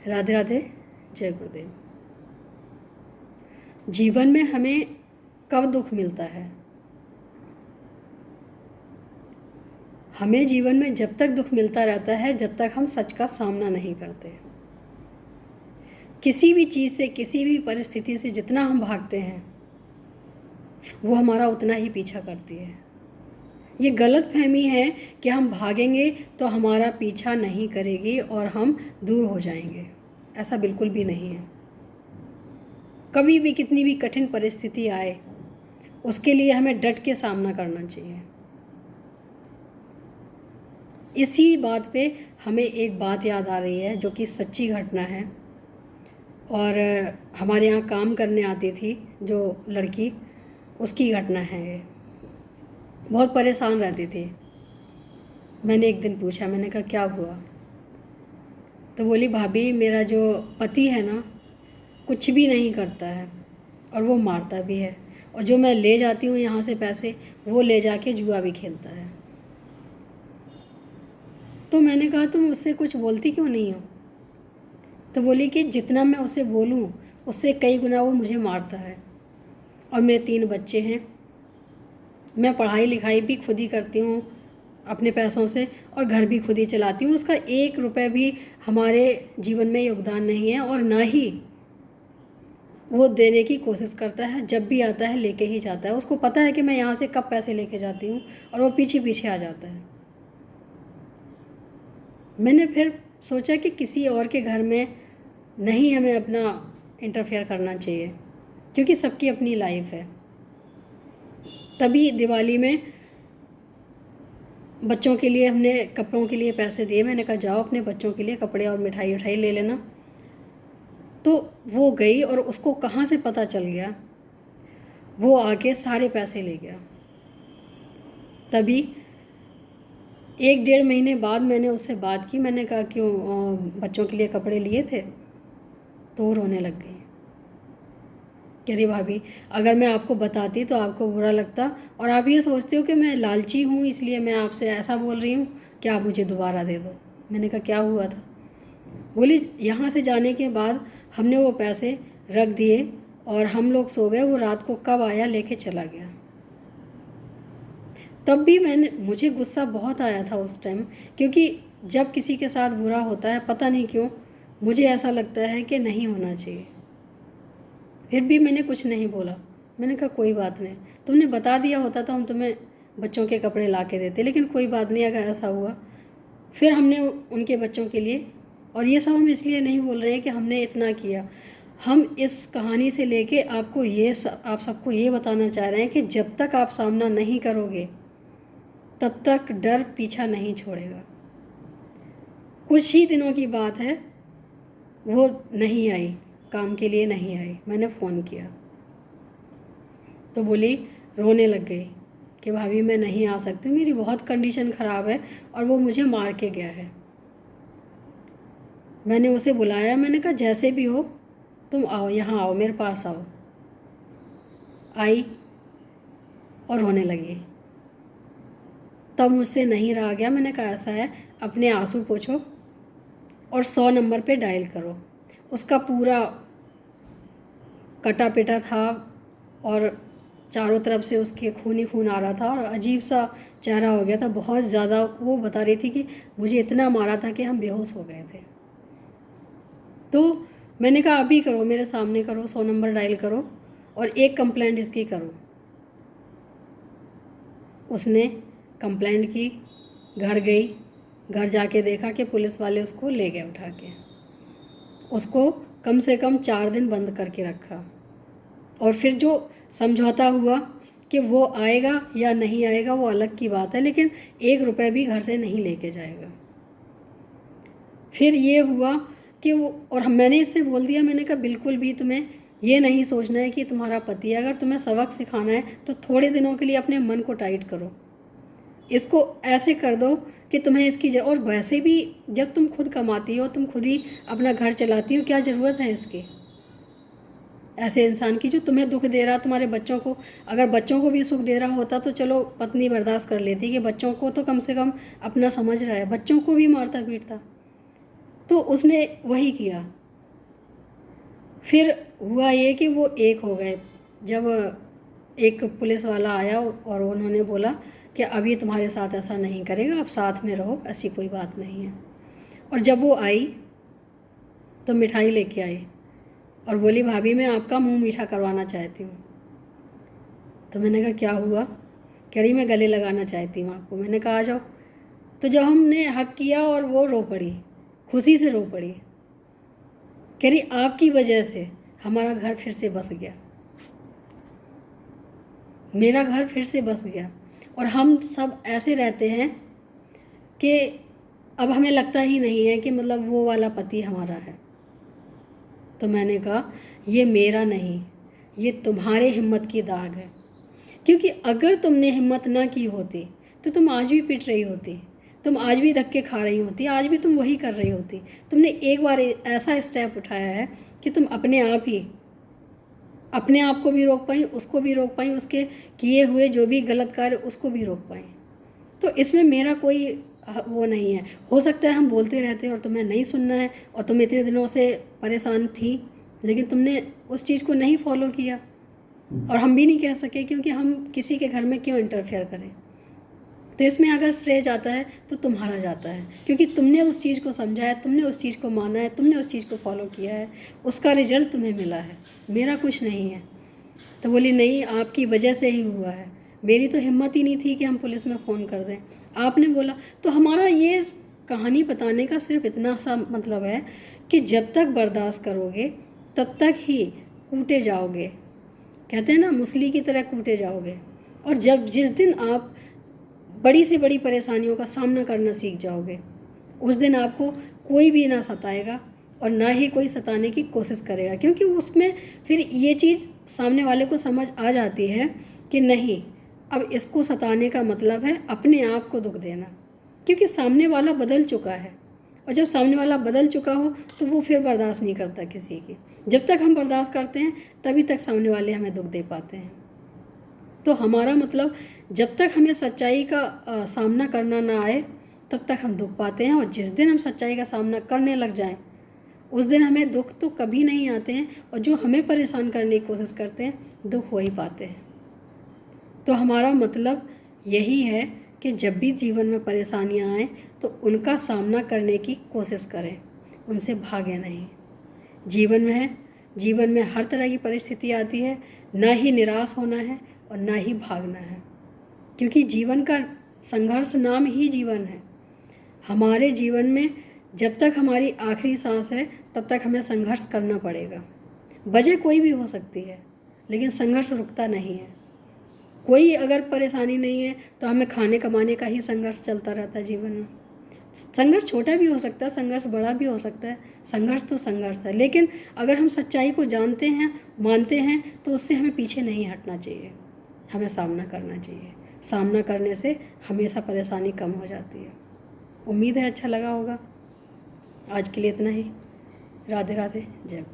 राधे राधे। जय गुरुदेव। जीवन में हमें कब दुख मिलता है? हमें जीवन में जब तक दुख मिलता रहता है जब तक हम सच का सामना नहीं करते। किसी भी चीज़ से, किसी भी परिस्थिति से जितना हम भागते हैं वो हमारा उतना ही पीछा करती है। ये गलत फहमी है कि हम भागेंगे तो हमारा पीछा नहीं करेगी और हम दूर हो जाएंगे। ऐसा बिल्कुल भी नहीं है। कभी भी कितनी भी कठिन परिस्थिति आए उसके लिए हमें डट के सामना करना चाहिए। इसी बात पे हमें एक बात याद आ रही है जो कि सच्ची घटना है। और हमारे यहाँ काम करने आती थी जो लड़की, उसकी घटना है ये। बहुत परेशान रहती थी। मैंने एक दिन पूछा, मैंने कहा क्या हुआ? तो बोली भाभी मेरा जो पति है ना कुछ भी नहीं करता है और वो मारता भी है, और जो मैं ले जाती हूँ यहाँ से पैसे वो ले जाके जुआ भी खेलता है। तो मैंने कहा तुम उससे कुछ बोलती क्यों नहीं हो? तो बोली कि जितना मैं उसे बोलूँ उससे कई गुना वो मुझे मारता है, और मेरे 3 बच्चे हैं। मैं पढ़ाई लिखाई भी खुद ही करती हूँ अपने पैसों से, और घर भी खुद ही चलाती हूँ। उसका 1 रुपये भी हमारे जीवन में योगदान नहीं है, और ना ही वो देने की कोशिश करता है। जब भी आता है लेके ही जाता है। उसको पता है कि मैं यहाँ से कब पैसे लेके जाती हूँ, और वो पीछे पीछे आ जाता है। मैंने फिर सोचा कि किसी और के घर में नहीं हमें अपना इंटरफेयर करना चाहिए, क्योंकि सबकी अपनी लाइफ है। तभी दिवाली में बच्चों के लिए हमने कपड़ों के लिए पैसे दिए। मैंने कहा जाओ अपने बच्चों के लिए कपड़े और मिठाई उठाई ले लेना। तो वो गई और उसको कहाँ से पता चल गया, वो आके सारे पैसे ले गया। तभी 1 डेढ़ महीने बाद मैंने उससे बात की। मैंने कहा क्यों बच्चों के लिए कपड़े लिए थे? तो वो रोने लग गई। कह रही भाभी अगर मैं आपको बताती तो आपको बुरा लगता, और आप ये सोचते हो कि मैं लालची हूँ इसलिए मैं आपसे ऐसा बोल रही हूँ कि आप मुझे दोबारा दे दो। मैंने कहा क्या हुआ था? बोली यहाँ से जाने के बाद हमने वो पैसे रख दिए और हम लोग सो गए। वो रात को कब आया लेके चला गया। तब भी मुझे गुस्सा बहुत आया था उस टाइम, क्योंकि जब किसी के साथ बुरा होता है पता नहीं क्यों मुझे ऐसा लगता है कि नहीं होना चाहिए। फिर भी मैंने कुछ नहीं बोला। मैंने कहा कोई बात नहीं, तुमने बता दिया होता तो हम तुम्हें बच्चों के कपड़े ला के देते, लेकिन कोई बात नहीं अगर ऐसा हुआ। फिर हमने उनके बच्चों के लिए, और ये सब हम इसलिए नहीं बोल रहे हैं कि हमने इतना किया। हम इस कहानी से लेके आपको आप सबको ये बताना चाह रहे हैं कि जब तक आप सामना नहीं करोगे तब तक डर पीछा नहीं छोड़ेगा। कुछ ही दिनों की बात है, वो नहीं आई, काम के लिए नहीं आई। मैंने फ़ोन किया तो बोली, रोने लग गई कि भाभी मैं नहीं आ सकती, मेरी बहुत कंडीशन ख़राब है और वो मुझे मार के गया है। मैंने उसे बुलाया। मैंने कहा जैसे भी हो तुम आओ, यहाँ आओ, मेरे पास आओ। आई और रोने लगी। तब मुझसे नहीं रहा गया। मैंने कहा ऐसा है, अपने आंसू पोंछो और 100 नंबर पे डायल करो। उसका पूरा कटा पिटा था और चारों तरफ से उसके खून ही खून आ रहा था, और अजीब सा चेहरा हो गया था बहुत ज़्यादा। वो बता रही थी कि मुझे इतना मारा था कि हम बेहोश हो गए थे। तो मैंने कहा अभी करो, मेरे सामने करो, 100 नंबर डायल करो और एक कंप्लेंट इसकी करो। उसने कंप्लेंट की, घर गई, घर जाके देखा कि पुलिस वाले उसको ले गए उठा के। उसको कम से कम 4 दिन बंद करके रखा, और फिर जो समझौता हुआ कि वो आएगा या नहीं आएगा वो अलग की बात है, लेकिन 1 रुपये भी घर से नहीं लेके जाएगा। फिर ये हुआ कि वो, और मैंने इससे बोल दिया, मैंने कहा बिल्कुल भी तुम्हें ये नहीं सोचना है कि तुम्हारा पति है। अगर तुम्हें सबक सिखाना है तो थोड़े दिनों के लिए अपने मन को टाइट करो, इसको ऐसे कर दो कि तुम्हें इसकी और वैसे भी जब तुम खुद कमाती हो, तुम खुद ही अपना घर चलाती हो, क्या ज़रूरत है इसकी, ऐसे इंसान की जो तुम्हें दुख दे रहा। तुम्हारे बच्चों को, अगर बच्चों को भी सुख दे रहा होता तो चलो पत्नी बर्दाश्त कर लेती कि बच्चों को तो कम से कम अपना समझ रहा है, बच्चों को भी मारता पीटता। तो उसने वही किया। फिर हुआ ये कि वो एक हो गए। जब एक पुलिस वाला आया और उन्होंने बोला कि अभी तुम्हारे साथ ऐसा नहीं करेगा, आप साथ में रहो, ऐसी कोई बात नहीं है। और जब वो आई तो मिठाई लेके आई और बोली भाभी मैं आपका मुंह मीठा करवाना चाहती हूँ। तो मैंने कहा क्या हुआ? कह रही मैं गले लगाना चाहती हूँ आपको। मैंने कहा आ जाओ। तो जब हमने हक किया और वो रो पड़ी, खुशी से रो पड़ी। कह रही आपकी वजह से हमारा घर फिर से बस गया, मेरा घर फिर से बस गया। और हम सब ऐसे रहते हैं कि अब हमें लगता ही नहीं है कि मतलब वो वाला पति हमारा है। तो मैंने कहा ये मेरा नहीं, ये तुम्हारे हिम्मत की दाग है। क्योंकि अगर तुमने हिम्मत ना की होती तो तुम आज भी पिट रही होती, तुम आज भी धक्के खा रही होती, आज भी तुम वही कर रही होती। तुमने एक बार ऐसा स्टेप उठाया है कि तुम अपने आप ही अपने आप को भी रोक पाई, उसको भी रोक पाई, उसके किए हुए जो भी गलत कार्य उसको भी रोक पाई। तो इसमें मेरा कोई वो नहीं है। हो सकता है हम बोलते रहते और तुम्हें नहीं सुनना है और तुम इतने दिनों से परेशान थी, लेकिन तुमने उस चीज़ को नहीं फॉलो किया। और हम भी नहीं कह सके क्योंकि हम किसी के घर में क्यों इंटरफेयर करें। तो इसमें अगर श्रेय जाता है तो तुम्हारा जाता है, क्योंकि तुमने उस चीज़ को समझा है, तुमने उस चीज़ को माना है, तुमने उस चीज़ को फॉलो किया है, उसका रिजल्ट तुम्हें मिला है, मेरा कुछ नहीं है। तो बोली नहीं आपकी वजह से ही हुआ है, मेरी तो हिम्मत ही नहीं थी कि हम पुलिस में फ़ोन कर दें, आपने बोला। तो हमारा ये कहानी बताने का सिर्फ इतना सा मतलब है कि जब तक बर्दाश्त करोगे तब तक ही कूटे जाओगे। कहते हैं ना मूसली की तरह कूटे जाओगे। और जब जिस दिन आप बड़ी से बड़ी परेशानियों का सामना करना सीख जाओगे, उस दिन आपको कोई भी ना सताएगा और ना ही कोई सताने की कोशिश करेगा। क्योंकि उसमें फिर ये चीज़ सामने वाले को समझ आ जाती है कि नहीं, अब इसको सताने का मतलब है अपने आप को दुख देना, क्योंकि सामने वाला बदल चुका है। और जब सामने वाला बदल चुका हो तो वो फिर बर्दाश्त नहीं करता किसी की। जब तक हम बर्दाश्त करते हैं तभी तक सामने वाले हमें दुख दे पाते हैं। तो हमारा मतलब जब तक हमें सच्चाई का सामना करना ना आए तब तक हम दुख पाते हैं। और जिस दिन हम सच्चाई का सामना करने लग जाएं उस दिन हमें दुख तो कभी नहीं आते हैं, और जो हमें परेशान करने की कोशिश करते हैं दुख वही पाते हैं। तो हमारा मतलब यही है कि जब भी जीवन में परेशानियां आएँ तो उनका सामना करने की कोशिश करें, उनसे भागें नहीं। जीवन में हर तरह की परिस्थिति आती है, ना ही निराश होना है और ना ही भागना है, क्योंकि जीवन का संघर्ष नाम ही जीवन है। हमारे जीवन में जब तक हमारी आखिरी सांस है तब तक हमें संघर्ष करना पड़ेगा। वजह कोई भी हो सकती है लेकिन संघर्ष रुकता नहीं है। कोई अगर परेशानी नहीं है तो हमें खाने कमाने का ही संघर्ष चलता रहता है जीवन में। संघर्ष छोटा भी हो सकता है, संघर्ष बड़ा भी हो सकता है, संघर्ष तो संघर्ष है। लेकिन अगर हम सच्चाई को जानते हैं, मानते हैं, तो उससे हमें पीछे नहीं हटना चाहिए, हमें सामना करना चाहिए। सामना करने से हमेशा परेशानी कम हो जाती है। उम्मीद है अच्छा लगा होगा। आज के लिए इतना ही। राधे राधे, जय।